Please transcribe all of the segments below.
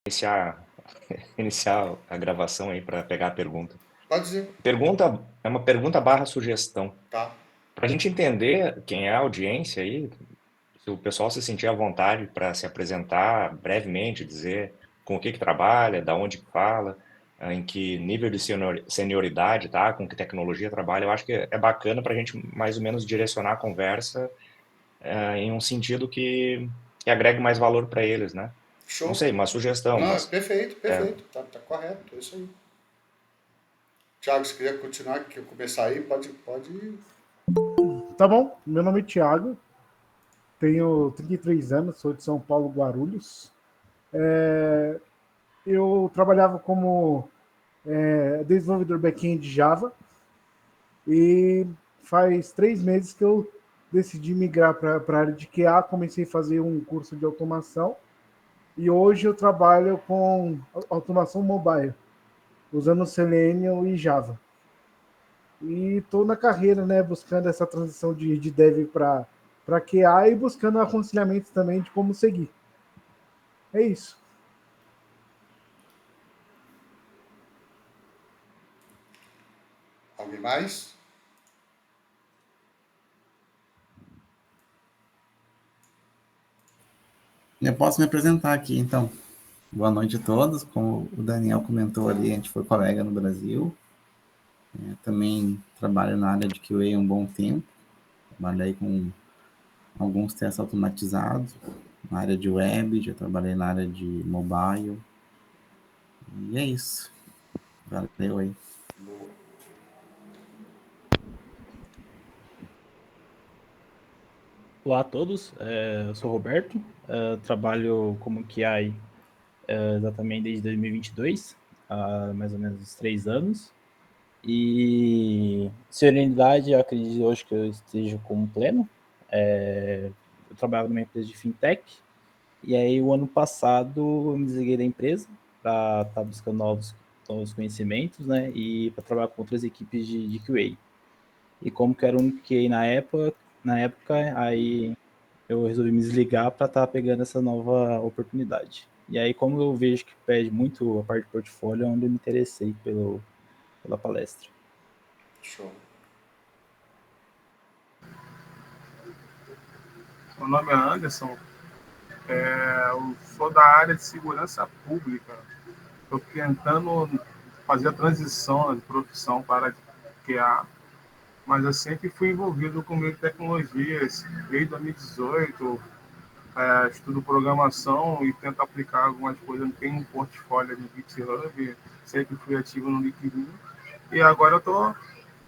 iniciar, iniciar a gravação aí para pegar a pergunta. Pode dizer. Pergunta é uma pergunta barra sugestão. Tá. Para a gente entender quem é a audiência aí, se o pessoal se sentir à vontade para se apresentar brevemente, dizer com o que trabalha, da onde que fala, em que nível de senioridade tá, com que tecnologia trabalha, eu acho que é bacana para a gente mais ou menos direcionar a conversa em um sentido que agregue mais valor para eles, né? Não Show. sei, uma sugestão, Não, mas perfeito, perfeito. Tá correto, é isso aí. Tiago, se quiser continuar, que eu começar aí, pode ir. Tá bom, meu nome é Thiago, tenho 33 anos, sou de São Paulo, Guarulhos. Eu trabalhava como desenvolvedor back-end de Java e faz 3 meses que eu decidi migrar para a área de QA, comecei a fazer um curso de automação e hoje eu trabalho com automação mobile, usando Selenium e Java. E estou na carreira, né, buscando essa transição de dev para QA e buscando aconselhamentos também de como seguir. É isso. Alguém mais? Eu posso me apresentar aqui, então. Boa noite a todos. Como o Daniel comentou ali, a gente foi colega no Brasil. Também trabalho na área de QA há um bom tempo. Trabalhei com alguns testes automatizados na área de web, já trabalhei na área de mobile. E é isso. Valeu aí. Boa. Olá a todos, eu sou o Roberto, trabalho como QI exatamente desde 2022, há mais ou menos 3 anos. E serenidade, eu acredito hoje que eu esteja como pleno. Eu trabalho numa empresa de fintech, e aí o ano passado eu me desliguei da empresa para estar buscando novos conhecimentos, né? E para trabalhar com outras equipes de QA. E como que era o único QA na época, aí eu resolvi me desligar para estar pegando essa nova oportunidade. E aí, como eu vejo que pede muito a parte de portfólio, é onde eu me interessei pela palestra. Show. Meu nome é Anderson, eu sou da área de segurança pública. Estou tentando fazer a transição de profissão para QA, mas eu sempre fui envolvido com meio de tecnologias. Desde 2018, estudo programação e tento aplicar algumas coisas. Tem um portfólio no GitHub, sempre fui ativo no LinkedIn. E agora eu estou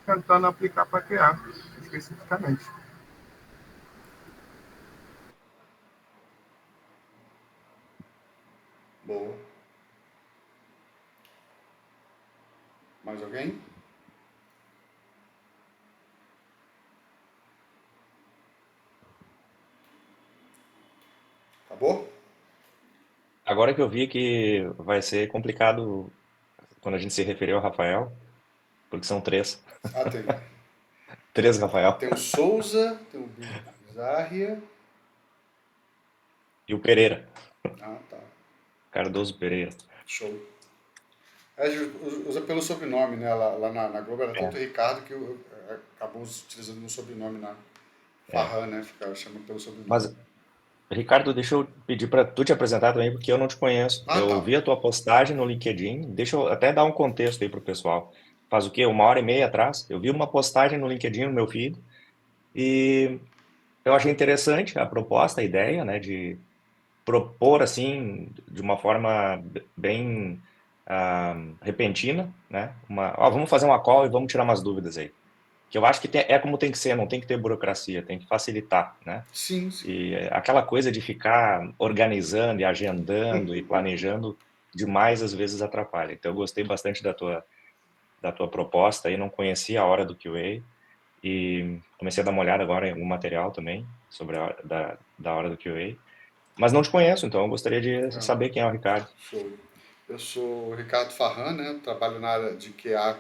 tentando aplicar para QA, especificamente. Boa. Mais alguém? Acabou? agora que eu vi que vai ser complicado quando a gente se referir ao Rafael, porque são três. Ah, tem. Três Rafael. Tem o Souza, tem o Bizarria. E o Pereira, Ah, tá. Cardoso Pereira. Show. Usa pelo sobrenome, né? Lá na Globo era tanto É, Ricardo que acabou utilizando meu sobrenome na é. Farran, né? Ficava chamando pelo sobrenome. Mas, Ricardo, deixa eu pedir para tu te apresentar também, porque eu não te conheço. Ah, Eu tá. vi a tua postagem no LinkedIn, deixa eu até dar um contexto aí pro pessoal. Faz o quê? 1 hora e meia atrás, eu vi uma postagem no LinkedIn no meu feed e eu achei interessante a proposta, a ideia, né, de propor assim, de uma forma bem repentina, né? Vamos fazer uma call e vamos tirar umas dúvidas aí. Que eu acho que é como tem que ser, não tem que ter burocracia, tem que facilitar, né? Sim, sim. E aquela coisa de ficar organizando e agendando e planejando demais às vezes atrapalha. Então eu gostei bastante da tua proposta aí, não conhecia a hora do QA e comecei a dar uma olhada agora em algum material também sobre a hora, da hora do QA. Mas não te conheço, então eu gostaria de Ah, saber quem é o Ricardo. show. Eu sou o Ricardo Farran, né? Trabalho na área de QA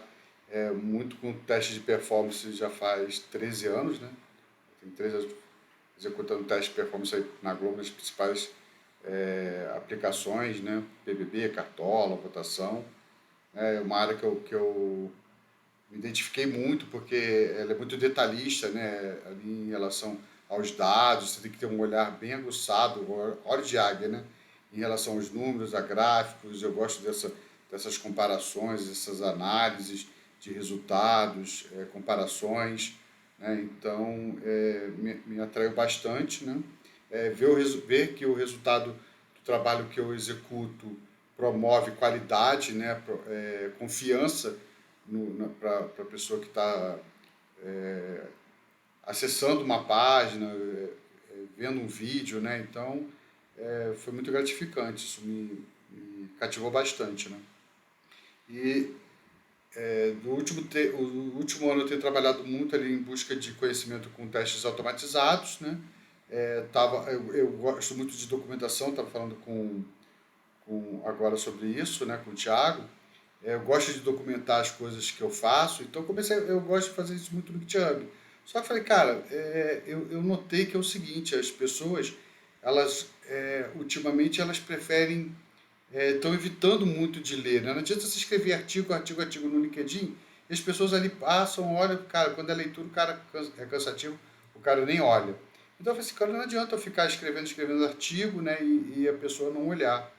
muito com teste de performance já faz 13 anos, né? Tem 13 anos executando teste de performance aí na Globo, nas principais aplicações, né? BBB, Cartola, votação. É uma área que eu me identifiquei muito, porque ela é muito detalhista, né? Ali em relação aos dados, você tem que ter um olhar bem aguçado, olho de águia, né? Em relação aos números, a gráficos, eu gosto dessas comparações, dessas análises de resultados, comparações, né? Então, me atraiu bastante, né? Ver que o resultado do trabalho que eu executo promove qualidade, né? Confiança para a pessoa que está acessando uma página, vendo um vídeo, né? Então, foi muito gratificante, isso me cativou bastante, né? E o último ano eu tenho trabalhado muito ali em busca de conhecimento com testes automatizados, né? Eu gosto muito de documentação, estava falando agora sobre isso, né, com o Thiago. Eu gosto de documentar as coisas que eu faço, então eu gosto de fazer isso muito no GitHub. Só que falei, cara, eu notei que é o seguinte, as pessoas, elas, ultimamente, elas preferem, estão evitando muito de ler, né? Não adianta você escrever artigo no LinkedIn, e as pessoas ali passam, olham, cara, quando é leitura, o cara é cansativo, o cara nem olha. Então eu falei assim, cara, não adianta eu ficar escrevendo artigo, né, e a pessoa não olhar.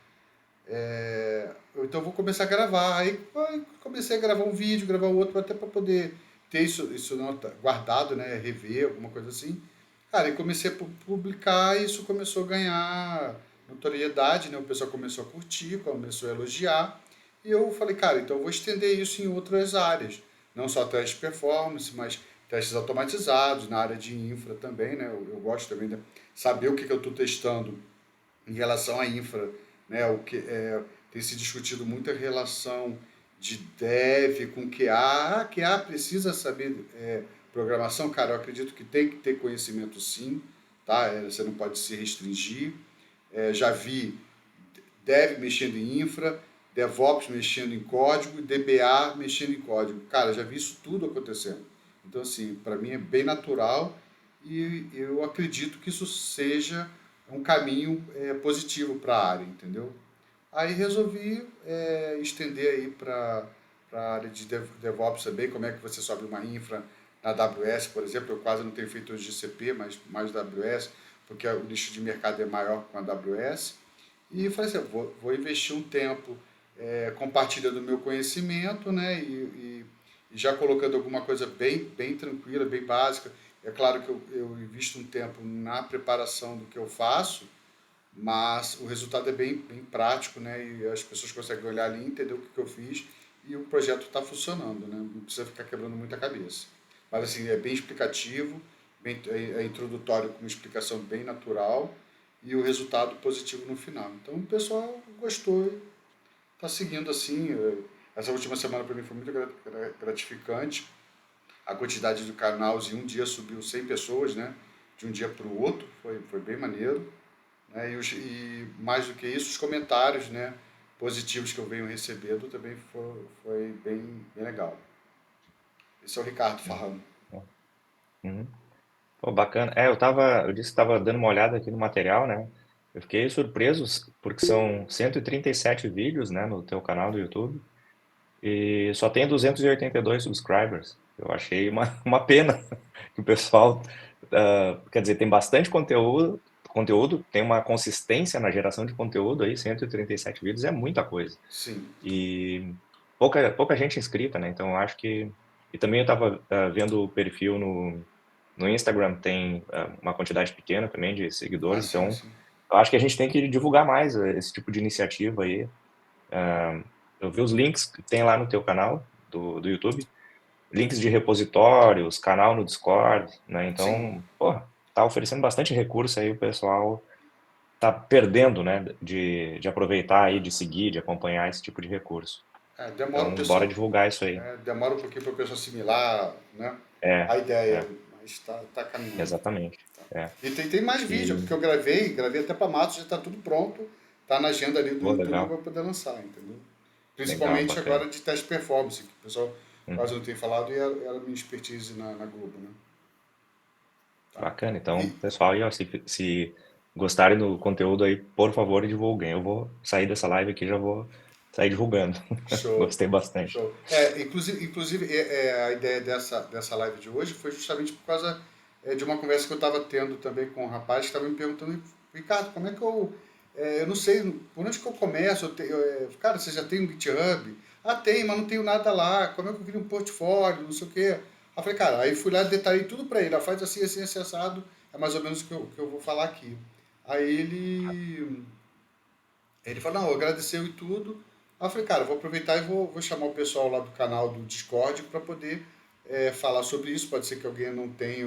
Então eu vou começar a gravar. Aí comecei a gravar um vídeo, gravar outro, até para poder ter isso guardado, né? Rever, alguma coisa assim. Cara, e comecei a publicar e isso começou a ganhar notoriedade, né? O pessoal começou a curtir, começou a elogiar. E eu falei, cara, então eu vou estender isso em outras áreas. Não só testes de performance, mas testes automatizados, na área de infra também, né? Eu gosto também de saber o que eu estou testando em relação à infra, né? Tem se discutido muito a relação de dev com QA. QA precisa saber programação, cara. Eu acredito que tem que ter conhecimento, sim, tá? Você não pode se restringir. Já vi dev mexendo em infra, DevOps mexendo em código, DBA mexendo em código. Cara, já vi isso tudo acontecendo. Então, assim, para mim é bem natural e eu acredito que isso seja um caminho positivo para a área, entendeu? Aí resolvi estender aí para a área de DevOps também, como é que você sobe uma infra na AWS, por exemplo. Eu quase não tenho feito hoje GCP, mas mais AWS, porque o nicho de mercado é maior com a AWS. E falei assim, vou investir um tempo compartilhando o meu conhecimento, né? E já colocando alguma coisa bem tranquila, bem básica. É claro que eu invisto um tempo na preparação do que eu faço, mas o resultado é bem prático, né? E as pessoas conseguem olhar ali, entender o que eu fiz e o projeto está funcionando, né? Não precisa ficar quebrando muita cabeça. Mas assim, é bem explicativo, é introdutório com uma explicação bem natural e o resultado positivo no final. Então o pessoal gostou, está seguindo assim. Essa última semana para mim foi muito gratificante. A quantidade do canal em um dia subiu 100 pessoas, né? De um dia para o outro, foi bem maneiro. Né? E mais do que isso, os comentários, né, positivos que eu venho recebendo também foi bem legal. Esse é o Ricardo falando. Uhum. Pô, bacana. Eu disse que estava dando uma olhada aqui no material, né? Eu fiquei surpreso porque são 137 vídeos, né, no teu canal do YouTube e só tem 282 subscribers. Eu achei uma pena que o pessoal, quer dizer, tem bastante conteúdo, tem uma consistência na geração de conteúdo aí, 137 vídeos é muita coisa. Sim. E pouca gente inscrita, né? Então eu acho que... E também eu estava vendo o perfil no Instagram, tem uma quantidade pequena também de seguidores, Sim, então sim. eu acho que a gente tem que divulgar mais esse tipo de iniciativa aí. Eu vi os links que tem lá no teu canal do YouTube, links de repositórios, canal no Discord, né? Sim. Então, pô, tá oferecendo bastante recurso aí, o pessoal tá perdendo, né, de aproveitar aí, de seguir, de acompanhar esse tipo de recurso. Demora o Então, bora pessoal, divulgar isso aí. demora um pouquinho para o pessoal assimilar, né, É, a ideia, é, mas tá caminhando. exatamente. É. E tem mais vídeo, E, porque eu gravei até para Matos, já está tudo pronto, tá na agenda ali do pô, YouTube legal, para poder lançar, entendeu? legal, Principalmente bacana. agora de teste performance, que o pessoal quase Uhum. não tem falado, e era a minha expertise na Globo, né? Tá. Bacana. Então, E, pessoal aí, ó, se gostarem do conteúdo aí, por favor, divulguem. Eu vou sair dessa live aqui, já vou sair divulgando. Show, Gostei bastante. show. Inclusive a ideia dessa live de hoje foi justamente por causa de uma conversa que eu estava tendo também com um rapaz que estava me perguntando, Ricardo, como é que eu não sei, por onde que eu começo? Cara, você já tem um GitHub? Ah, tem, mas não tenho nada lá. Como é que eu crio um portfólio? Não sei o quê. Aí eu falei, cara, aí fui lá, detalhei tudo para ele. Faz assim, assim, assim, assado. É mais ou menos o que eu vou falar aqui. Aí ele falou, não, agradeceu e tudo. Aí eu falei, cara, vou aproveitar e vou chamar o pessoal lá do canal do Discord para poder falar sobre isso. Pode ser que alguém não tenha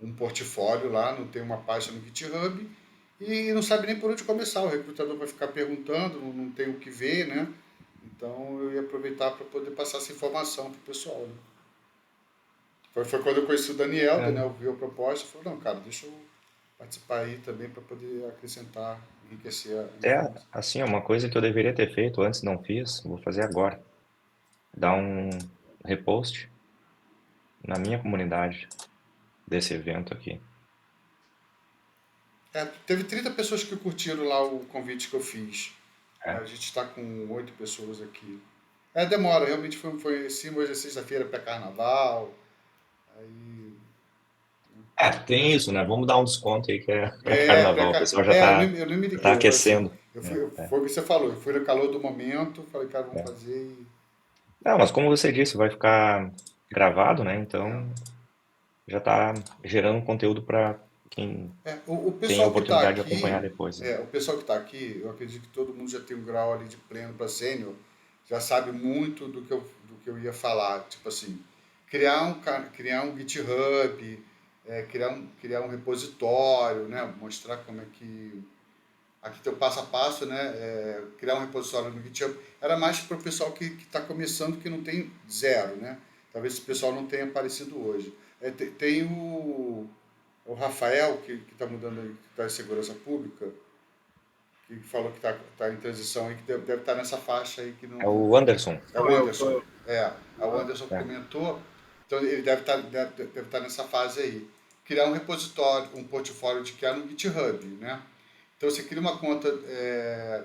um portfólio lá, não tenha uma página no GitHub e não sabe nem por onde começar. O recrutador vai ficar perguntando, não tem o que ver, né? Então eu ia aproveitar para poder passar essa informação pro pessoal. Né? Foi quando eu conheci o Daniel viu a proposta e falou, não, cara, deixa eu participar aí também para poder acrescentar, enriquecer a informação. Assim, é uma coisa que eu deveria ter feito antes, não fiz, vou fazer agora. Dar um repost na minha comunidade desse evento aqui. Teve 30 pessoas que curtiram lá o convite que eu fiz. É. A gente está com 8 pessoas aqui. Demora, realmente foi assim, hoje é sexta-feira pré-carnaval. Aí. Tem isso, né? Vamos dar um desconto aí que é carnaval. O pessoal já eu nem me liguei. tá aquecendo. Foi o que você falou, eu fui no calor do momento, falei, cara, vamos fazer e. Não, mas como você disse, vai ficar gravado, né? Então já tá gerando conteúdo para quem O tem a pessoal que está oportunidade de aqui, acompanhar depois. Né? o pessoal que está aqui, eu acredito que todo mundo já tem um grau ali de pleno para sênior, já sabe muito do que eu ia falar. Tipo assim, criar um GitHub, criar um repositório, né? Mostrar como é que. Aqui tem o passo a passo, né? Criar um repositório no GitHub. Era mais para o pessoal que está começando, que não tem zero, né? Talvez esse pessoal não tenha aparecido hoje. Tem o Rafael, que está mudando aí, que está em segurança pública, que falou que está em transição aí, que deve estar nessa faixa aí que não. É o Anderson. É o Anderson. O Anderson É. comentou. Então ele deve estar nessa fase aí. Criar um repositório, um portfólio de criar no GitHub, né? Então você cria uma conta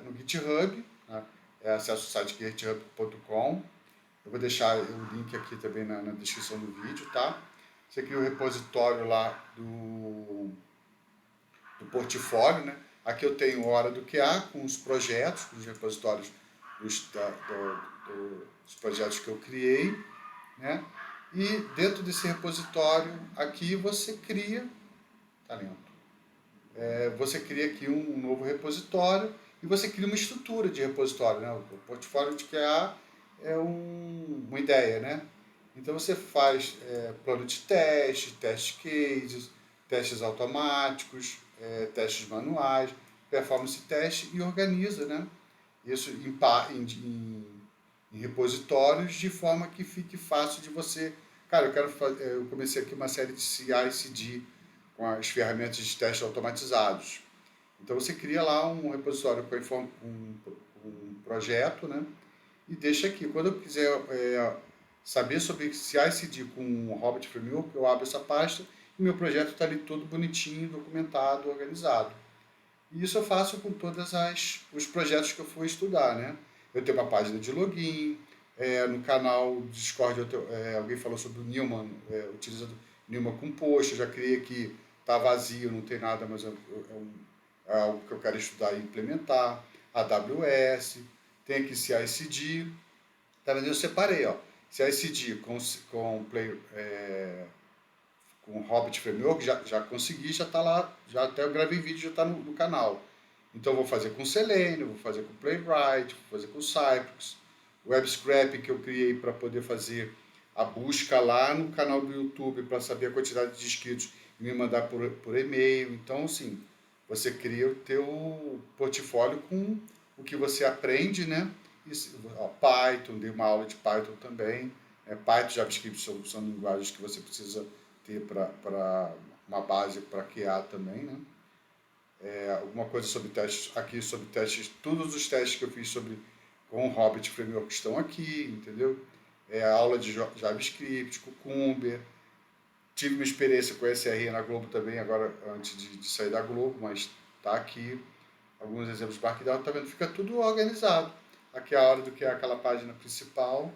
no GitHub, né? Acessa o site github.com. Eu vou deixar o link aqui também na descrição do vídeo, tá? Você cria o repositório lá do portfólio, né? Aqui eu tenho Hora do QA com os projetos, com os repositórios dos projetos que eu criei, né? E dentro desse repositório aqui você cria talento. Você cria aqui um novo repositório e você cria uma estrutura de repositório, né? O portfólio de QA é uma ideia, né? Então você faz plano de teste cases, testes automáticos, testes manuais, performance teste e organiza, né? Isso em repositórios de forma que fique fácil de você. Cara, eu comecei aqui uma série de CI/CD com as ferramentas de teste automatizados. Então você cria lá um repositório com um projeto, né? E deixa aqui. Quando eu quiser saber sobre CI/CD com o Hobbit Framework, eu abro essa pasta e meu projeto está ali todo bonitinho, documentado, organizado. E isso eu faço com todos os projetos que eu for estudar, né? Eu tenho uma página de login, no canal do Discord alguém falou sobre o Newman, utilizando Newman Compost, eu já criei aqui, está vazio, não tem nada, mas é algo que eu quero estudar e implementar. AWS, tem aqui CI/CD, tá vendo? Eu separei, ó, CI/CD com Hobbit Framework, já consegui, já está lá, já até eu gravei vídeo, já está no canal. Então eu vou fazer com Selenium, vou fazer com Playwright, vou fazer com Cypress, Web Scrap que eu criei para poder fazer a busca lá no canal do YouTube para saber a quantidade de inscritos e me mandar por e-mail. Então, assim, você cria o teu portfólio com o que você aprende, né? Python, dei uma aula de Python também. Python e JavaScript são linguagens que você precisa ter para uma base para QA também, né? Alguma coisa sobre testes, aqui sobre testes, todos os testes que eu fiz com o Hobbit Framework estão aqui, entendeu? A aula de JavaScript, Cucumber, tive uma experiência com SRE na Globo também, agora antes de sair da Globo, mas tá aqui alguns exemplos de Markdown, tá vendo? Fica tudo organizado. Aqui é a hora do que é aquela página principal,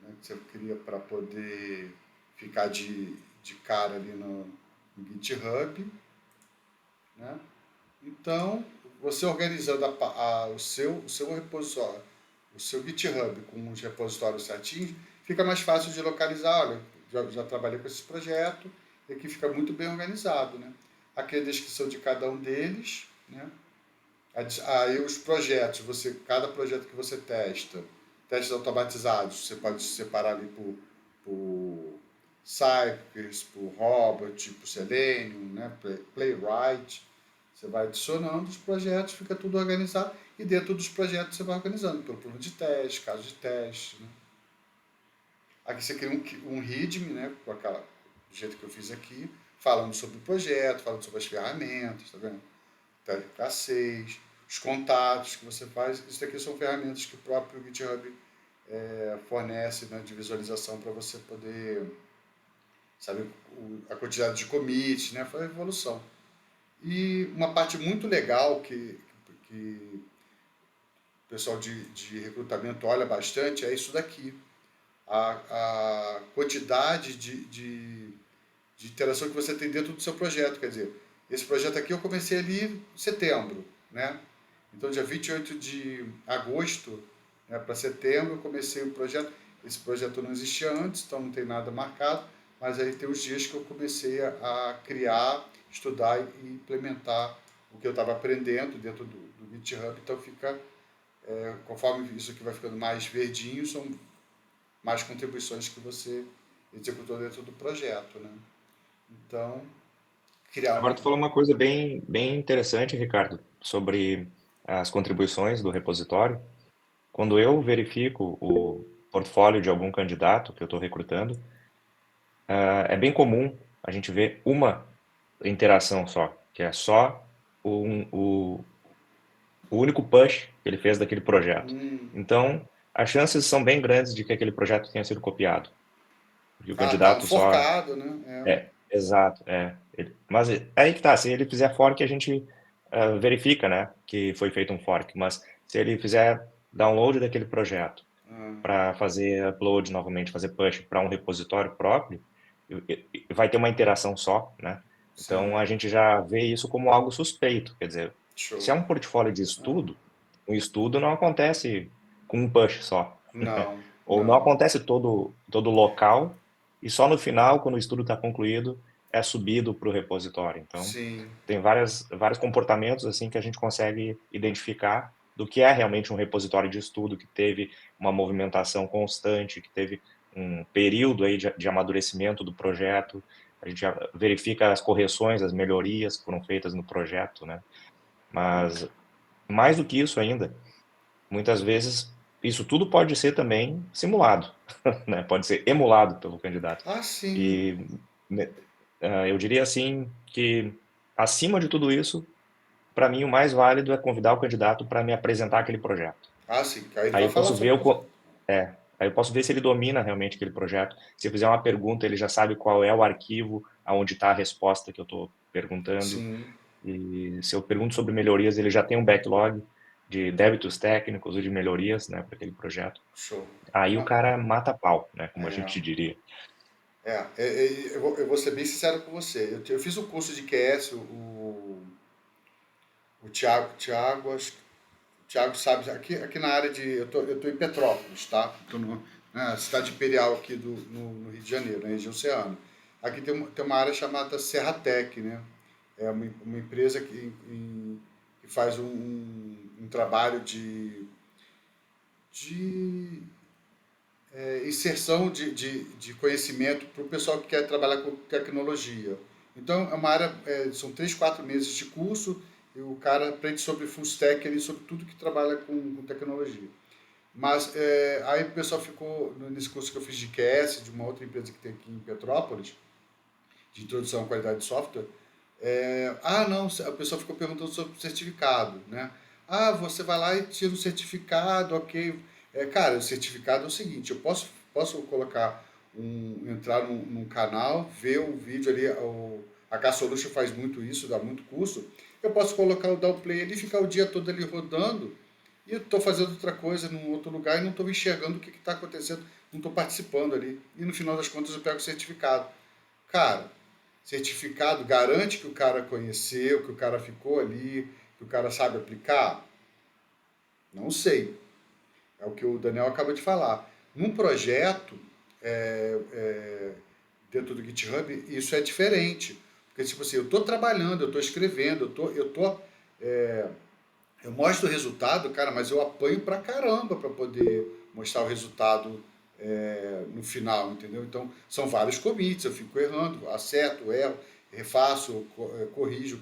né, que você cria para poder ficar de cara ali no GitHub, né? Então, você organizando o seu repositório, o seu GitHub com os repositórios certinhos, fica mais fácil de localizar. Olha, já trabalhei com esse projeto e aqui fica muito bem organizado, né? Aqui é a descrição de cada um deles, né? Aí os projetos, cada projeto que você testa, testes automatizados, você pode separar ali por Cypress, por Robot, por Selenium, né? Playwright. Você vai adicionando os projetos, fica tudo organizado e dentro dos projetos você vai organizando pelo plano de teste, caso de teste, né? Aqui você cria um README, né? Do jeito que eu fiz aqui, falando sobre o projeto, falando sobre as ferramentas, tá vendo? TLK6, os contatos que você faz. Isso aqui são ferramentas que o próprio GitHub fornece, né, de visualização para você poder saber a quantidade de commits, né? Foi a evolução. E uma parte muito legal que o pessoal de recrutamento olha bastante é isso daqui. A quantidade de interação que você tem dentro do seu projeto. Quer dizer, esse projeto aqui eu comecei ali em setembro, né? Então, dia 28 de agosto, né, para setembro, eu comecei o projeto. Esse projeto não existia antes, então não tem nada marcado, mas aí tem os dias que eu comecei a criar, estudar e implementar o que eu estava aprendendo dentro do GitHub. Então, fica, conforme isso aqui vai ficando mais verdinho, são mais contribuições que você executou dentro do projeto, né? Então, criar Agora tu falou uma coisa bem interessante, Ricardo, sobre as contribuições do repositório. Quando eu verifico o portfólio de algum candidato que eu estou recrutando, é bem comum a gente ver uma interação só, que é só o único push que ele fez daquele projeto. Então, as chances são bem grandes de que aquele projeto tenha sido copiado. Porque o tá candidato só... forcado, né? Exato. Mas aí que tá, se ele fizer fork, a gente verifica, né, que foi feito um fork. Mas se ele fizer download daquele projeto para fazer upload novamente, fazer push para um repositório próprio, vai ter uma interação só, né? Então Sim, a gente já vê isso como algo suspeito. Quer dizer, se show. é um portfólio de estudo, o estudo não acontece com um push só, né? Não, Ou não não. acontece todo local e só no final, quando o estudo está concluído, é subido para o repositório. Então, Sim, tem vários comportamentos assim que a gente consegue identificar do que é realmente um repositório de estudo que teve uma movimentação constante, que teve um período aí de amadurecimento do projeto. A gente já verifica as correções, as melhorias que foram feitas no projeto, né? Mas mais do que isso ainda, muitas vezes isso tudo pode ser também simulado, né? Pode ser emulado pelo candidato. sim. E né, eu diria assim que acima de tudo isso, para mim o mais válido é convidar o candidato para me apresentar aquele projeto. Sim. Aí ele Aí vai eu falar posso ver sobre você. aí eu posso ver se ele domina realmente aquele projeto. Se eu fizer uma pergunta, ele já sabe qual é o arquivo aonde está a resposta que eu estou perguntando. Sim, E se eu pergunto sobre melhorias, ele já tem um backlog de débitos técnicos ou de melhorias, né, para aquele projeto. show. Aí o Não, cara mata pau, né, como a é, gente diria. eu vou ser bem sincero com você. Eu fiz um curso de QS, o Thiago sabe, aqui na área de. Eu tô em Petrópolis, tá? Tô na cidade imperial aqui no Rio de Janeiro, na região oceano. Aqui tem uma área chamada Serratec, né? É uma empresa que faz um trabalho de inserção de conhecimento para o pessoal que quer trabalhar com tecnologia. Então, é uma área, são 3, 4 meses de curso e o cara aprende sobre full stack, ali, sobre tudo que trabalha com tecnologia. Mas aí o pessoal ficou, nesse curso que eu fiz de QS, de uma outra empresa que tem aqui em Petrópolis, de introdução à qualidade de software, não, a pessoa ficou perguntando sobre certificado, né? Você vai lá e tira o certificado, ok. Cara, o certificado é o seguinte, eu posso colocar entrar num canal, ver um vídeo ali, a Gassolution faz muito isso, dá muito curso, eu posso dar o play ali e ficar o dia todo ali rodando, e eu estou fazendo outra coisa num outro lugar e não estou enxergando o que está acontecendo, não estou participando ali. E no final das contas eu pego o certificado. Cara, certificado garante que o cara conheceu, que o cara ficou ali, que o cara sabe aplicar? Não sei. É o que o Daniel acaba de falar. Num projeto, dentro do GitHub, isso é diferente. Porque, tipo assim, eu estou trabalhando, eu estou escrevendo, eu mostro o resultado, cara, mas eu apanho pra caramba para poder mostrar o resultado no final, entendeu? Então, são vários commits, eu fico errando, acerto, erro, refaço, corrijo,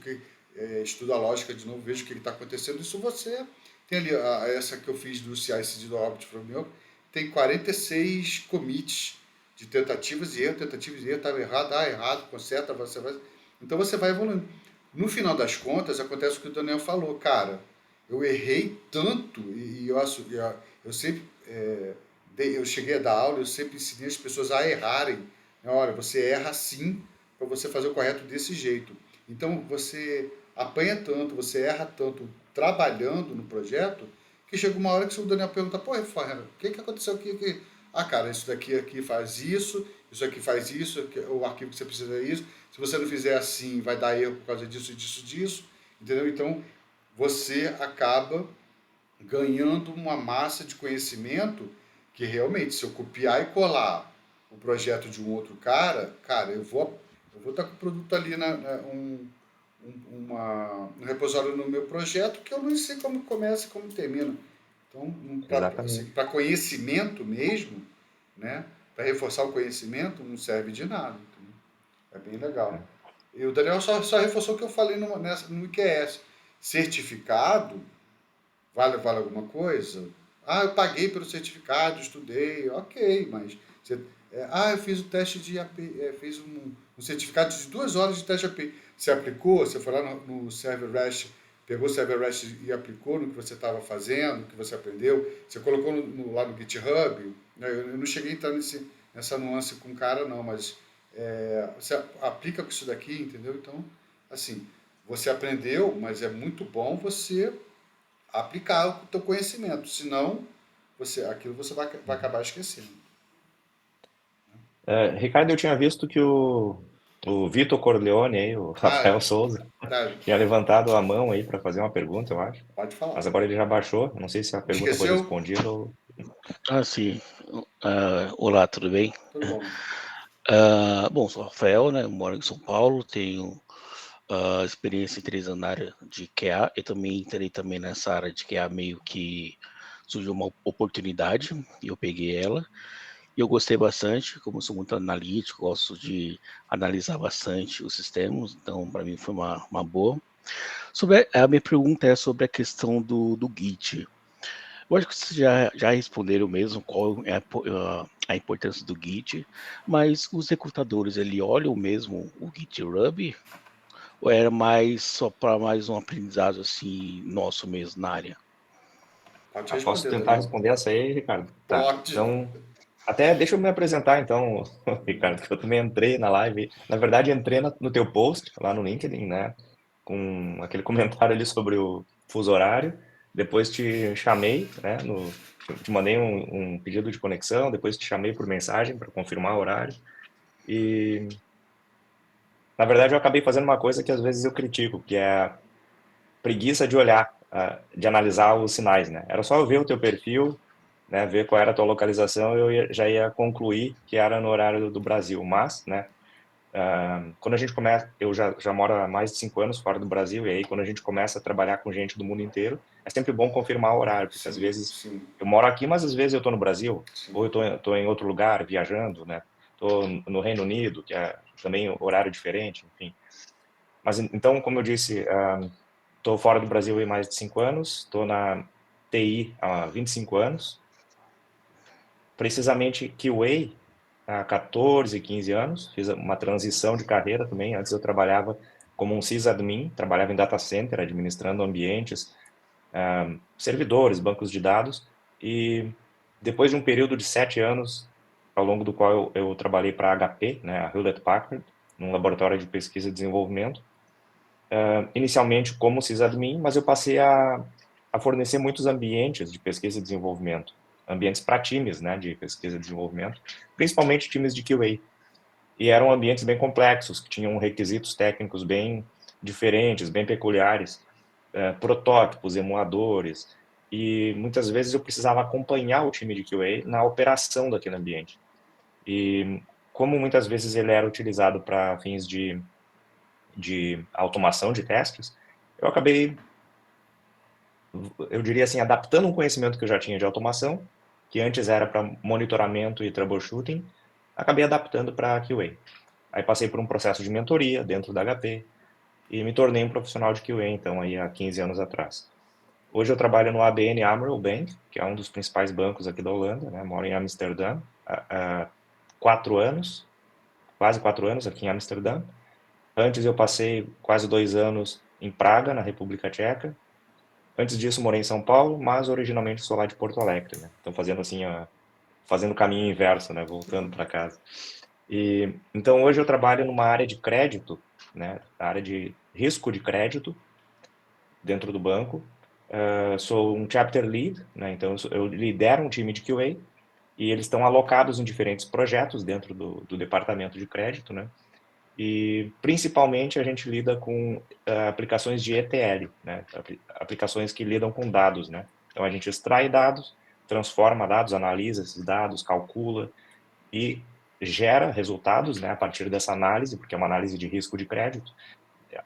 estudo a lógica de novo, vejo o que está acontecendo. Isso você tem ali, essa que eu fiz do CI/CD do Object Framework, tem 46 commits de tentativas e erro, estava errado, errado, conserta, você vai... Então você vai evoluindo. No final das contas, acontece o que o Daniel falou, cara, eu errei tanto e eu sempre eu cheguei a dar aula, eu sempre ensinei as pessoas a errarem. Olha, você erra assim para você fazer o correto desse jeito. Então você apanha tanto, você erra tanto trabalhando no projeto, que chega uma hora que o Daniel pergunta, pô, Ferreira, o que aconteceu aqui? Ah, cara, isso daqui aqui faz isso aqui faz isso, o arquivo que você precisa é isso. Se você não fizer assim, vai dar erro por causa disso. Entendeu? Então, você acaba ganhando uma massa de conhecimento que realmente, se eu copiar e colar o projeto de um outro cara, eu vou estar com o produto ali um repositório no meu projeto que eu não sei como começa e como termina. Então, Exatamente. para conhecimento mesmo, né, para reforçar o conhecimento, não serve de nada. Entendeu? É bem legal. E o Daniel só reforçou o que eu falei no IQS. Certificado vale alguma coisa? Ah, eu paguei pelo certificado, estudei, ok, mas eu fiz o teste de API, fiz um certificado de 2 horas de teste de API. Você aplicou, você foi lá no Server REST, pegou o Server REST e aplicou no que você estava fazendo, no que você aprendeu, você colocou lá no GitHub, né? Eu não cheguei a entrar nessa nuance com o cara não, mas você aplica com isso daqui, entendeu? Então, assim, você aprendeu, mas é muito bom você aplicar o teu conhecimento, senão aquilo você vai acabar esquecendo. Ricardo, eu tinha visto que o Vitor Corleone, aí, o Rafael Souza, Tá, tinha levantado a mão aí para fazer uma pergunta, eu acho. pode falar. Mas agora ele já baixou. Não sei se a pergunta foi Esqueceu? respondida ou. Sim. Olá, tudo bem? Tudo bom. Bom, sou Rafael, né? Moro em São Paulo, tenho experiência em 3 anos na área de QA. Eu também entrei também nessa área de QA, meio que surgiu uma oportunidade e eu peguei ela. E eu gostei bastante, como eu sou muito analítico, gosto de analisar bastante os sistemas, então para mim foi uma boa. A minha pergunta é sobre a questão do Git. Eu acho que vocês já responderam mesmo qual é a importância do Git, mas os recrutadores, ele olham mesmo o GitHub ou era mais só para mais um aprendizado assim nosso mesmo na área? Pode Posso responder, tentar Daniel. responder essa aí, Ricardo? Tá. Pode. Então, até deixa eu me apresentar, então, Ricardo, que eu também entrei na live. Na verdade, entrei no teu post lá no LinkedIn, né? Com aquele comentário ali sobre o fuso horário. Depois te chamei, né? Te mandei um pedido de conexão, depois te chamei por mensagem para confirmar o horário. E, na verdade, eu acabei fazendo uma coisa que às vezes eu critico, que é a preguiça de olhar, de analisar os sinais, né? Era só eu ver o teu perfil, né, ver qual era a tua localização, já ia concluir que era no horário do Brasil. Mas, né, quando a gente começa, eu já moro há mais de 5 anos fora do Brasil, e aí quando a gente começa a trabalhar com gente do mundo inteiro, é sempre bom confirmar o horário, porque às vezes Sim. eu moro aqui, mas às vezes eu estou no Brasil, Sim. ou eu estou em outro lugar, viajando, né, estou no Reino Unido, que é também horário diferente, enfim. Mas então, como eu disse, estou fora do Brasil há mais de 5 anos, estou na TI há 25 anos, precisamente QA há 14, 15 anos, fiz uma transição de carreira também. Antes eu trabalhava como um sysadmin, trabalhava em data center, administrando ambientes, servidores, bancos de dados, e depois de um período de 7 anos ao longo do qual eu trabalhei para a HP, né, a Hewlett Packard, num laboratório de pesquisa e desenvolvimento, inicialmente como sysadmin, mas eu passei a fornecer muitos ambientes de pesquisa e desenvolvimento, ambientes para times, né, de pesquisa e desenvolvimento, principalmente times de QA. E eram ambientes bem complexos, que tinham requisitos técnicos bem diferentes, bem peculiares, protótipos, emuladores, e muitas vezes eu precisava acompanhar o time de QA na operação daquele ambiente. E como muitas vezes ele era utilizado para fins de automação de testes, eu acabei, eu diria assim, adaptando um conhecimento que eu já tinha de automação, que antes era para monitoramento e troubleshooting, acabei adaptando para QA. Aí passei por um processo de mentoria dentro da HP e me tornei um profissional de QA, então, aí há 15 anos atrás. Hoje eu trabalho no ABN AMRO Bank, que é um dos principais bancos aqui da Holanda, né? Moro em Amsterdã há 4 anos, quase 4 anos aqui em Amsterdã. Antes eu passei quase 2 anos em Praga, na República Tcheca. Antes disso morei em São Paulo, mas originalmente sou lá de Porto Alegre, né? Então fazendo assim, fazendo o caminho inverso, né? Voltando para casa. E então hoje eu trabalho numa área de crédito, né? A área de risco de crédito dentro do banco. Sou um chapter lead, né? Então eu lidero um time de QA e eles estão alocados em diferentes projetos dentro do departamento de crédito, né? E principalmente a gente lida com aplicações de ETL, né? Aplicações que lidam com dados, né? Então a gente extrai dados, transforma dados, analisa esses dados, calcula e gera resultados, né, a partir dessa análise, porque é uma análise de risco de crédito,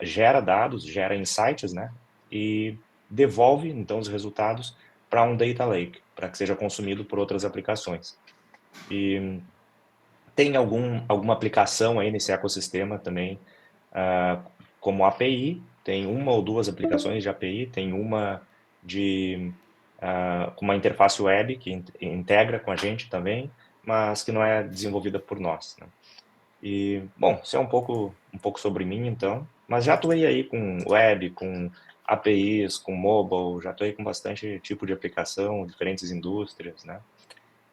gera dados, gera insights, né, e devolve então os resultados para um data lake, para que seja consumido por outras aplicações. E tem alguma aplicação aí nesse ecossistema também, como API, tem uma ou duas aplicações de API, tem uma com uma interface web que integra com a gente também, mas que não é desenvolvida por nós, né? E, bom, isso é um pouco sobre mim, então, mas já atuei aí com web, com APIs, com mobile, já atuei com bastante tipo de aplicação, diferentes indústrias, né?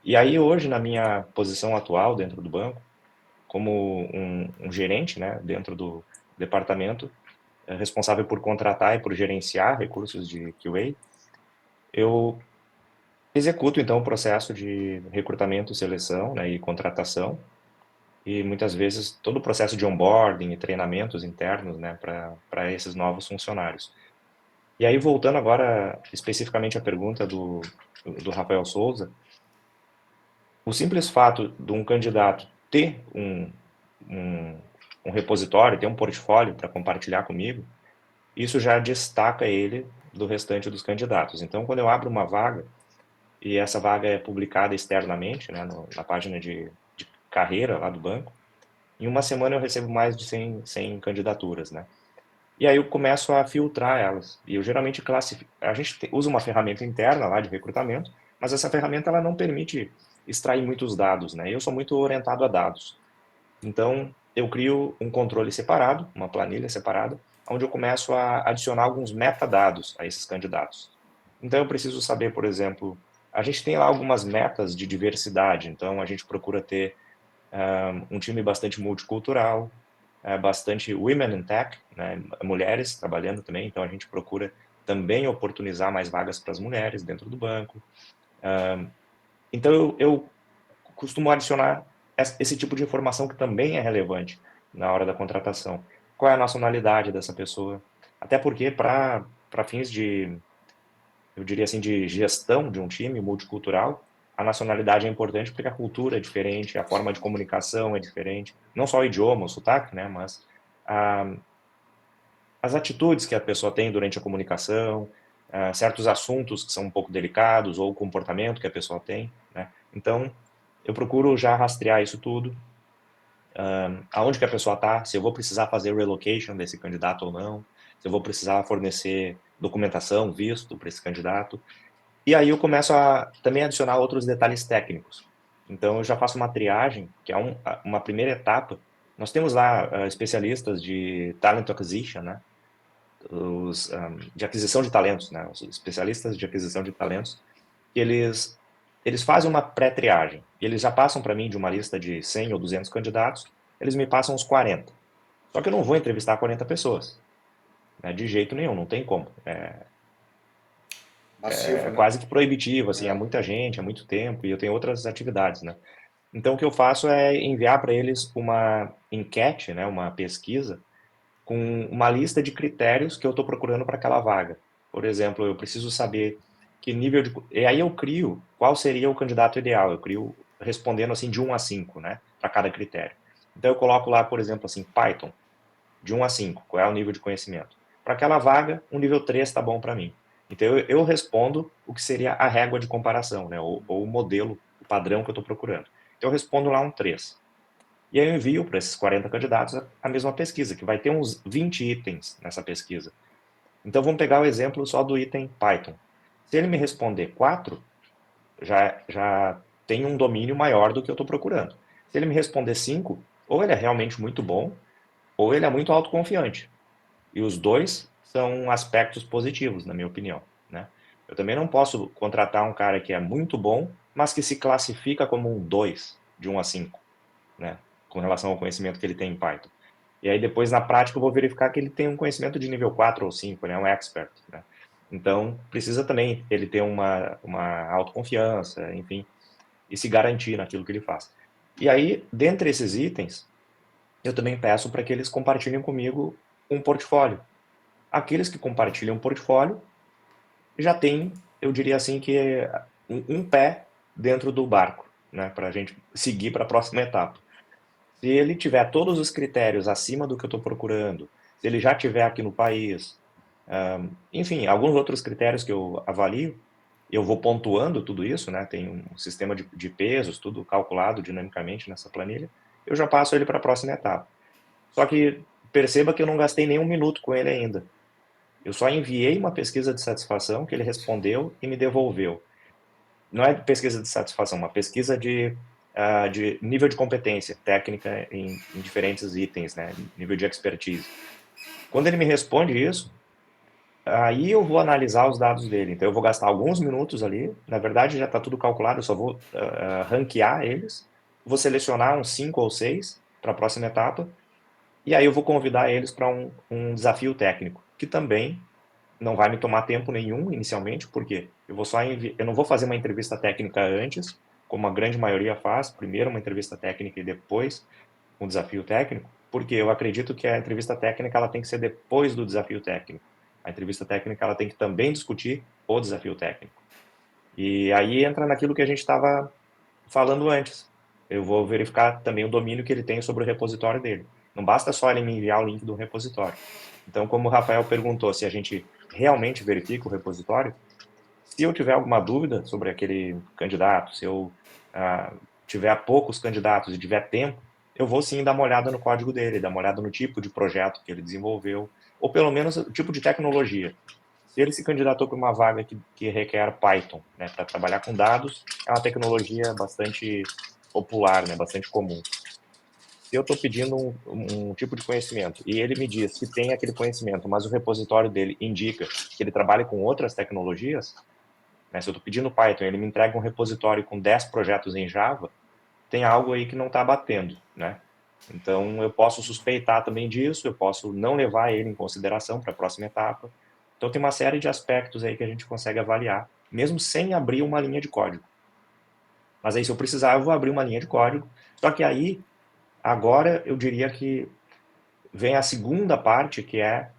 E aí hoje, na minha posição atual dentro do banco, como um gerente, né, dentro do departamento, responsável por contratar e por gerenciar recursos de QA, eu executo, então, o processo de recrutamento, seleção, né, e contratação, e muitas vezes todo o processo de onboarding e treinamentos internos, né, para esses novos funcionários. E aí, voltando agora especificamente à pergunta do Rafael Souza, o simples fato de um candidato ter um repositório, ter um portfólio para compartilhar comigo, isso já destaca ele do restante dos candidatos. Então, quando eu abro uma vaga, e essa vaga é publicada externamente, né, na página de carreira lá do banco, em uma semana eu recebo mais de 100 candidaturas, né? E aí eu começo a filtrar elas. E eu geralmente classifico. A gente usa uma ferramenta interna lá de recrutamento, mas essa ferramenta ela não permite extrair muitos dados, né? Eu sou muito orientado a dados. Então, eu crio um controle separado, uma planilha separada, onde eu começo a adicionar alguns metadados a esses candidatos. Então, eu preciso saber, por exemplo, a gente tem lá algumas metas de diversidade, então a gente procura ter um time bastante multicultural, bastante women in tech, né, mulheres trabalhando também, então a gente procura também oportunizar mais vagas para as mulheres dentro do banco. Então eu costumo adicionar esse tipo de informação que também é relevante na hora da contratação. Qual é a nacionalidade dessa pessoa? Até porque para fins de, eu diria assim, de gestão de um time multicultural, a nacionalidade é importante porque a cultura é diferente, a forma de comunicação é diferente, não só o idioma, o sotaque, né, mas as atitudes que a pessoa tem durante a comunicação, certos assuntos que são um pouco delicados, ou o comportamento que a pessoa tem, né? Então, eu procuro já rastrear isso tudo, aonde que a pessoa está, se eu vou precisar fazer relocation desse candidato ou não, se eu vou precisar fornecer documentação, visto para esse candidato. E aí eu começo a também adicionar outros detalhes técnicos. Então eu já faço uma triagem, que é uma primeira etapa. Nós temos lá especialistas de talent acquisition, né? De aquisição de talentos, né? Os especialistas de aquisição de talentos, que eles eles fazem uma pré-triagem. Eles já passam para mim de uma lista de 100 ou 200 candidatos, eles me passam uns 40. Só que eu não vou entrevistar 40 pessoas, né? De jeito nenhum, não tem como. Massivo, É né? quase que proibitivo, assim, é É. muita gente, é muito tempo, e eu tenho outras atividades, né? Então, o que eu faço é enviar para eles uma enquete, né, uma pesquisa, com uma lista de critérios que eu estou procurando para aquela vaga. Por exemplo, eu preciso saber que nível de. E aí eu crio qual seria o candidato ideal. Eu crio respondendo assim de 1 a 5, né, para cada critério. Então, eu coloco lá, por exemplo, assim, Python, de 1 a 5, qual é o nível de conhecimento. Para aquela vaga, um nível 3 está bom para mim. Então, eu respondo o que seria a régua de comparação, né, ou o modelo, o padrão que eu estou procurando. Então, eu respondo lá um 3. E aí eu envio para esses 40 candidatos a mesma pesquisa, que vai ter uns 20 itens nessa pesquisa. Então vamos pegar o exemplo só do item Python. Se ele me responder 4, já tem um domínio maior do que eu estou procurando. Se ele me responder 5, ou ele é realmente muito bom, ou ele é muito autoconfiante. E os dois são aspectos positivos, na minha opinião, né? Eu também não posso contratar um cara que é muito bom, mas que se classifica como um 2, de 1 a 5, né? Com relação ao conhecimento que ele tem em Python. E aí depois, na prática, eu vou verificar que ele tem um conhecimento de nível 4 ou 5, né? Um expert, né? Então, precisa também ele ter uma autoconfiança, enfim, e se garantir naquilo que ele faz. E aí, dentre esses itens, eu também peço para que eles compartilhem comigo um portfólio. Aqueles que compartilham um portfólio já têm, eu diria assim, que um pé dentro do barco, né? Para a gente seguir para a próxima etapa. Se ele tiver todos os critérios acima do que eu estou procurando, se ele já estiver aqui no país, enfim, alguns outros critérios que eu avalio, eu vou pontuando tudo isso, né? Tem um sistema de pesos, tudo calculado dinamicamente nessa planilha, eu já passo ele para a próxima etapa. Só que perceba que eu não gastei nem um minuto com ele ainda. Eu só enviei uma pesquisa de satisfação que ele respondeu e me devolveu. Não é pesquisa de satisfação, uma pesquisa de nível de competência técnica em diferentes itens, né? Nível de expertise. Quando ele me responde isso, aí eu vou analisar os dados dele. Então eu vou gastar alguns minutos ali. Na verdade já está tudo calculado, eu só vou ranquear eles. Vou selecionar uns 5 ou 6 para a próxima etapa. E aí eu vou convidar eles para um desafio técnico, que também não vai me tomar tempo nenhum inicialmente, porque eu não vou fazer uma entrevista técnica antes, como a grande maioria faz, primeiro uma entrevista técnica e depois um desafio técnico, porque eu acredito que a entrevista técnica ela tem que ser depois do desafio técnico. A entrevista técnica ela tem que também discutir o desafio técnico. E aí entra naquilo que a gente estava falando antes. Eu vou verificar também o domínio que ele tem sobre o repositório dele. Não basta só ele me enviar o link do repositório. Então, como o Rafael perguntou se a gente realmente verifica o repositório, se eu tiver alguma dúvida sobre aquele candidato, se eu tiver poucos candidatos e tiver tempo, eu vou sim dar uma olhada no código dele, dar uma olhada no tipo de projeto que ele desenvolveu, ou pelo menos o tipo de tecnologia. Se ele se candidatou para uma vaga que requer Python, né, para trabalhar com dados, é uma tecnologia bastante popular, né, bastante comum. Se eu estou pedindo um tipo de conhecimento e ele me diz que tem aquele conhecimento, mas o repositório dele indica que ele trabalha com outras tecnologias, né, se eu estou pedindo Python e ele me entrega um repositório com 10 projetos em Java, tem algo aí que não está batendo, né? Então, eu posso suspeitar também disso, eu posso não levar ele em consideração para a próxima etapa. Então, tem uma série de aspectos aí que a gente consegue avaliar, mesmo sem abrir uma linha de código. Mas aí, se eu precisar, eu vou abrir uma linha de código. Só que aí, agora, eu diria que vem a segunda parte, que é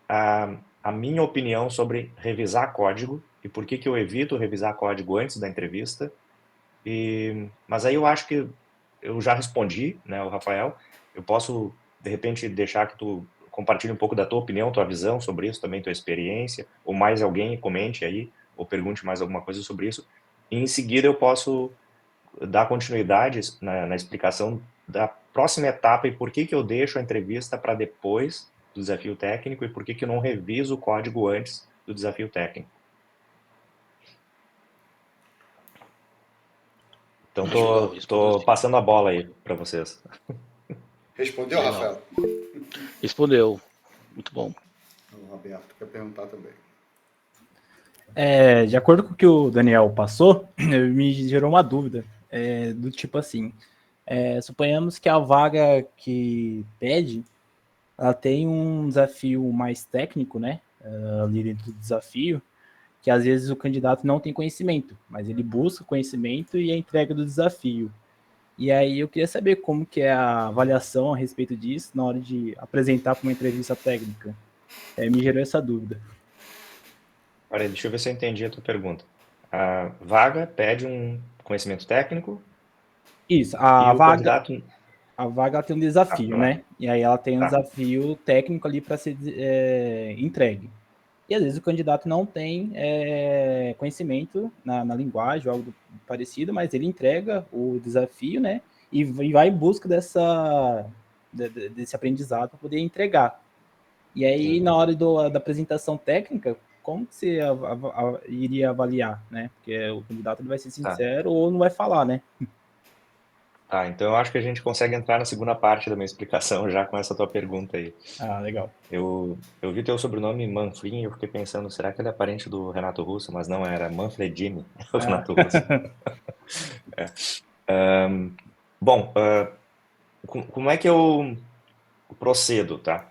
a minha opinião sobre revisar código e por que eu evito revisar código antes da entrevista. Mas aí eu acho que eu já respondi, né, o Rafael. Eu posso, de repente, deixar que tu compartilhe um pouco da tua opinião, tua visão sobre isso também, tua experiência, ou mais alguém comente aí, ou pergunte mais alguma coisa sobre isso. E em seguida eu posso dar continuidade na explicação da próxima etapa e por que eu deixo a entrevista para depois do desafio técnico e por que eu não reviso o código antes do desafio técnico. Então, Legal, respondeu tô sim. passando a bola aí para vocês. Respondeu, Legal. Rafael? Respondeu. Muito bom. O Roberto quer perguntar também. De acordo com o que o Daniel passou, me gerou uma dúvida, do tipo assim, suponhamos que a vaga que pede, ela tem um desafio mais técnico, né, ali dentro do desafio, que às vezes o candidato não tem conhecimento, mas ele busca conhecimento e a entrega do desafio. E aí eu queria saber como que é a avaliação a respeito disso na hora de apresentar para uma entrevista técnica. Me gerou essa dúvida. Olha, deixa eu ver se eu entendi a tua pergunta. A vaga pede um conhecimento técnico Isso, e o candidato... a vaga ela tem um Ah, desafio, vai lá. né? E aí ela tem um Tá. desafio técnico ali para ser entregue. E às vezes o candidato não tem conhecimento na linguagem ou algo parecido, mas ele entrega o desafio, né? E vai em busca desse aprendizado para poder entregar. E aí, Sim. na hora da apresentação técnica, como que você iria avaliar, né? Porque o candidato ele vai ser Tá. sincero ou não vai falar, né? Tá, então eu acho que a gente consegue entrar na segunda parte da minha explicação já com essa tua pergunta aí. Ah, legal. Eu vi teu sobrenome Manfrim e eu fiquei pensando, será que ele é parente do Renato Russo? Mas não, era Manfredini, o Ah, Renato Russo. Bom, como é que eu procedo, tá?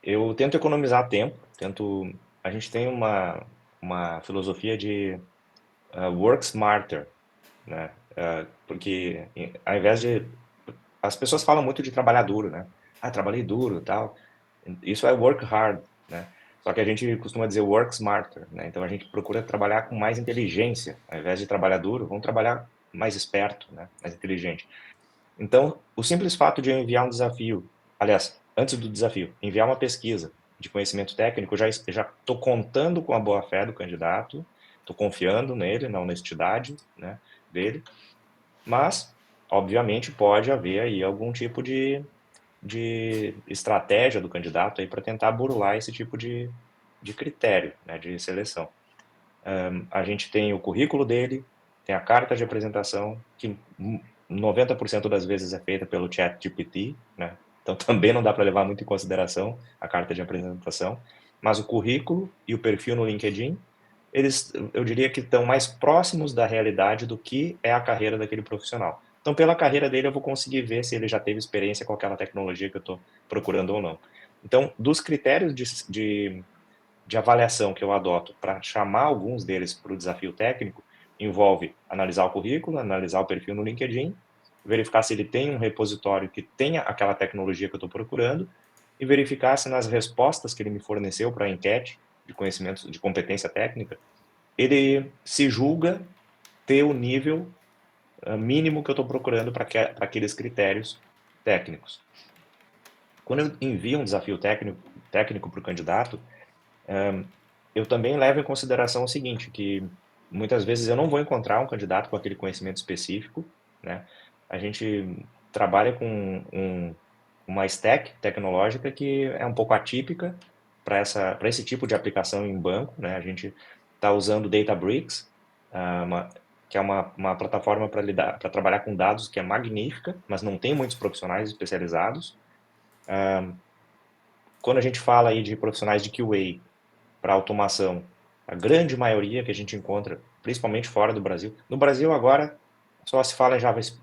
Eu tento economizar tempo, a gente tem uma filosofia de work smarter, né? Porque ao invés de... As pessoas falam muito de trabalhar duro, né? Ah, trabalhei duro e tal. Isso é work hard, né? Só que a gente costuma dizer work smarter, né? Então a gente procura trabalhar com mais inteligência. Ao invés de trabalhar duro, vamos trabalhar mais esperto, né? Mais inteligente. Então, o simples fato de eu enviar um desafio, aliás, antes do desafio, enviar uma pesquisa de conhecimento técnico, já estou contando com a boa-fé do candidato, estou confiando nele, na honestidade, né, dele, mas, obviamente, pode haver aí algum tipo de estratégia do candidato aí para tentar burlar esse tipo de critério, né, de seleção. A gente tem o currículo dele, tem a carta de apresentação, que 90% das vezes é feita pelo ChatGPT, né? Então também não dá para levar muito em consideração a carta de apresentação, mas o currículo e o perfil no LinkedIn, eu diria que estão mais próximos da realidade do que é a carreira daquele profissional. Então, pela carreira dele, eu vou conseguir ver se ele já teve experiência com aquela tecnologia que eu estou procurando ou não. Então, dos critérios de avaliação que eu adoto para chamar alguns deles para o desafio técnico envolve analisar o currículo, analisar o perfil no LinkedIn, verificar se ele tem um repositório que tenha aquela tecnologia que eu estou procurando e verificar se nas respostas que ele me forneceu para a enquete de conhecimentos, de competência técnica, ele se julga ter o nível mínimo que eu estou procurando para aqueles critérios técnicos. Quando eu envio um desafio técnico para o candidato, eu também levo em consideração o seguinte, que muitas vezes eu não vou encontrar um candidato com aquele conhecimento específico, né? A gente trabalha com uma stack tecnológica que é um pouco atípica para esse tipo de aplicação em banco, né? A gente está usando Databricks, que é uma plataforma para trabalhar com dados que é magnífica, mas não tem muitos profissionais especializados. Quando a gente fala aí de profissionais de QA, para automação, a grande maioria que a gente encontra, principalmente fora do Brasil. No Brasil, agora, só se fala em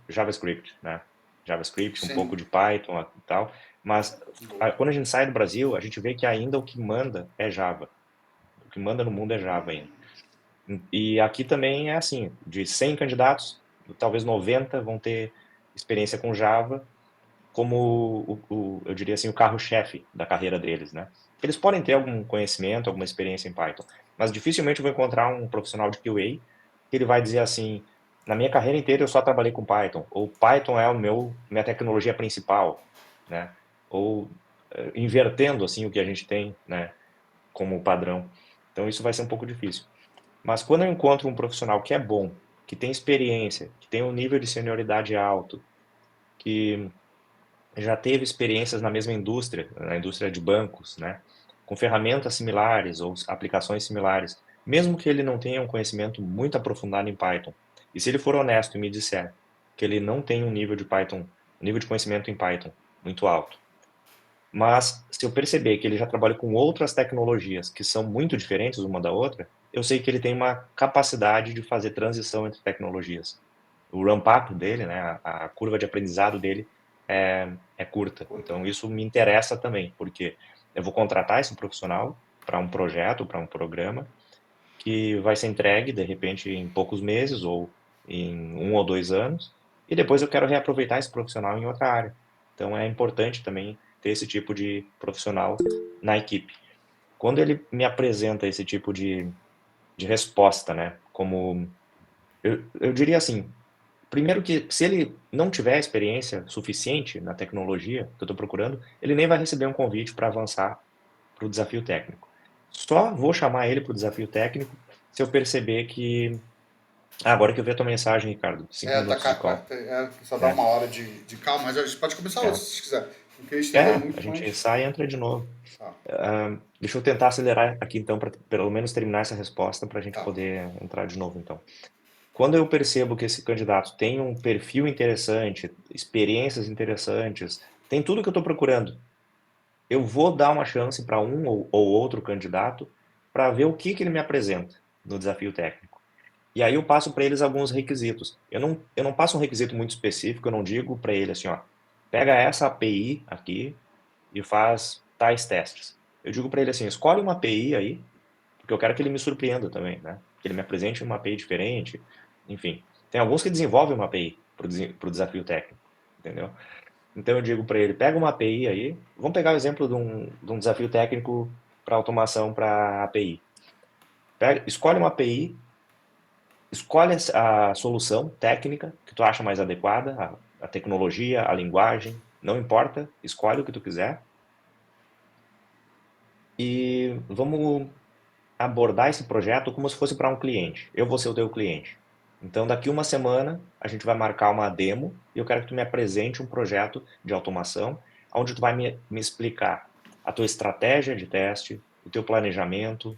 JavaScript, né? JavaScript, um pouco Sim. de Python e tal. Mas quando a gente sai do Brasil, a gente vê que ainda o que manda é Java. O que manda no mundo é Java ainda. E aqui também é assim, de 100 candidatos, talvez 90 vão ter experiência com Java como, eu diria assim, o carro-chefe da carreira deles, né? Eles podem ter algum conhecimento, alguma experiência em Python, mas dificilmente eu vou encontrar um profissional de QA que ele vai dizer assim, na minha carreira inteira eu só trabalhei com Python, ou Python é minha tecnologia principal, né? Ou invertendo assim o que a gente tem, né, como padrão. Então isso vai ser um pouco difícil. Mas quando eu encontro um profissional que é bom, que tem experiência, que tem um nível de senioridade alto, que já teve experiências na mesma indústria, na indústria de bancos, né, com ferramentas similares ou aplicações similares, mesmo que ele não tenha um conhecimento muito aprofundado em Python. E se ele for honesto e me disser que ele não tem um nível de Python, um nível de conhecimento em Python muito alto, mas se eu perceber que ele já trabalha com outras tecnologias que são muito diferentes uma da outra, eu sei que ele tem uma capacidade de fazer transição entre tecnologias. O ramp-up dele, né, a curva de aprendizado dele é curta. Então, isso me interessa também, porque eu vou contratar esse profissional para um projeto, para um programa, que vai ser entregue, de repente, em poucos meses ou em 1 ou 2 anos, e depois eu quero reaproveitar esse profissional em outra área. Então, é importante também ter esse tipo de profissional na equipe. Quando ele me apresenta esse tipo de resposta, né, como... Eu diria assim, primeiro que se ele não tiver experiência suficiente na tecnologia que eu estou procurando, ele nem vai receber um convite para avançar para o desafio técnico. Só vou chamar ele para o desafio técnico se eu perceber que... agora que eu vi a tua mensagem, Ricardo, 5 minutos de call. Só dá É, uma hora de calma, mas a gente pode começar é. outra se quiser. Não queria estender muito, A gente mas... sai e entra de novo. Tá, Deixa eu tentar acelerar aqui, então, para pelo menos terminar essa resposta, para a gente tá. poder entrar de novo, então. Quando eu percebo que esse candidato tem um perfil interessante, experiências interessantes, tem tudo que eu estou procurando, eu vou dar uma chance para um ou outro candidato para ver o que ele me apresenta no desafio técnico. E aí eu passo para eles alguns requisitos. Eu não passo um requisito muito específico, eu não digo para ele assim, ó, pega essa API aqui e faz tais testes. Eu digo para ele assim, escolhe uma API aí, porque eu quero que ele me surpreenda também, né? Que ele me apresente uma API diferente, enfim. Tem alguns que desenvolvem uma API para o desafio técnico, entendeu? Então eu digo para ele, pega uma API aí, vamos pegar o exemplo de um desafio técnico para automação para API. Escolhe uma API, escolhe a solução técnica que tu acha mais adequada, a tecnologia, a linguagem, não importa, escolhe o que tu quiser e vamos abordar esse projeto como se fosse para um cliente. Eu vou ser o teu cliente. Então, daqui uma semana, a gente vai marcar uma demo e eu quero que tu me apresente um projeto de automação onde tu vai me explicar a tua estratégia de teste, o teu planejamento,